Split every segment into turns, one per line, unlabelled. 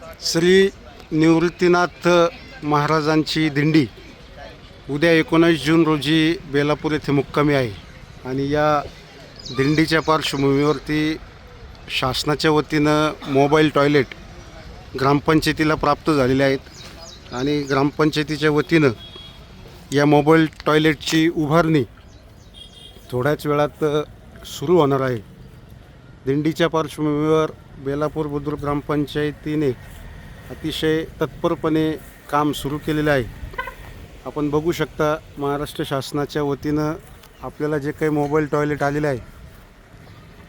श्री निवृत्तीनाथ महाराजांची दिंडी उद्या 19 जून रोजी बेलापूर येथे मुक्कामी आहे आणि या दिंडीच्या पार्श्वभूमीवरती शासनाच्या वतीनं मोबाईल टॉयलेट ग्रामपंचायतीला प्राप्त झालेले आहेत आणि ग्रामपंचायतीच्या वतीनं या मोबाईल टॉयलेटची उभारणी थोड्याच वेळात सुरू होणार आहे। दिंडीच्या पार्श्वभूमीवर बेलापूर बुद्रुक ग्रामपंचायतीने अतिशय तत्परपणे काम सुरू केलेले आहे। आपण बघू शकता महाराष्ट्र शासनाच्या वतीनं आपल्याला जे काही मोबाईल टॉयलेट आलेले आहे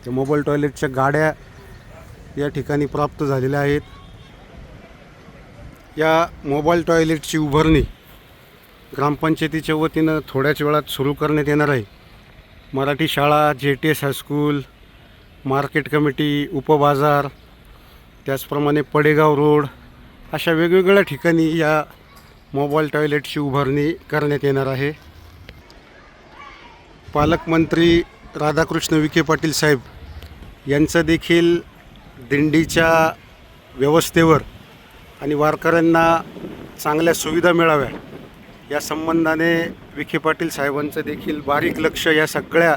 त्या मोबाईल टॉयलेटच्या गाड्या या ठिकाणी प्राप्त झालेल्या आहेत। या मोबाईल टॉयलेटची उभारणी ग्रामपंचायतीच्या वतीनं थोड्याच वेळात सुरू करण्यात येणार आहे। मराठी शाळा, JTS हायस्कूल, मार्केट कमिटी, उपबाजार, त्याचप्रमाणे पडेगाव रोड अशा वेगवेगळ्या ठिकाणी या मोबाईल टॉयलेटची उभारणी करण्यात येणार आहे। पालकमंत्री राधाकृष्ण विखे पाटील साहेब यांचं देखील दिंडीच्या व्यवस्थेवर आणि वारकऱ्यांना चांगल्या सुविधा मिळाव्या या संबंधाने विखे पाटील साहेबांचं देखील बारीक लक्ष या सगळ्या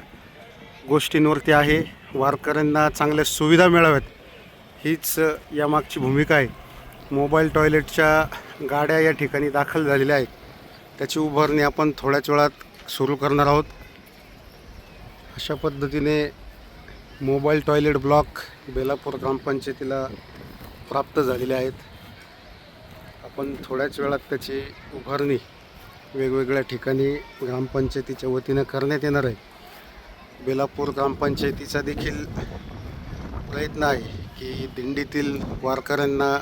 गोष्टींवरती आहे। वारकऱ्यांना चांगल्या सुविधा मिळाव्यात हीच यामागची भूमिका आहे। मोबाईल टॉयलेटच्या गाड्या या ठिकाणी दाखल झालेल्या आहेत, त्याची उभारणी आपण थोड्याच वेळात सुरू करणार आहोत। अशा पद्धतीने मोबाईल टॉयलेट ब्लॉक बेलापूर ग्रामपंचायतीला प्राप्त झालेले आहेत। आपण थोड्याच वेळात त्याची उभारणी वेगवेगळ्या ठिकाणी ग्रामपंचायतीच्या वतीनं करण्यात येणार आहे। बेलापूर ग्रामपंचायतीचा देखील प्रयत्न आहे की दिंडीतील वारकऱ्यांना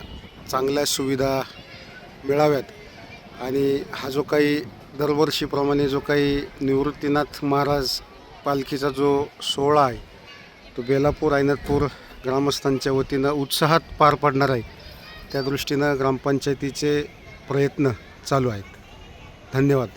चांगल्या सुविधा मिळाव्यात आणि हा जो काही दरवर्षीप्रमाणे जो काही निवृत्तीनाथ महाराज पालखीचा जो सोहळा आहे तो बेलापूर ऐनतपूर ग्रामस्थांच्या वतीनं उत्साहात पार पडणार आहे। त्या दृष्टीनं ग्रामपंचायतीचे प्रयत्न चालू आहेत। धन्यवाद।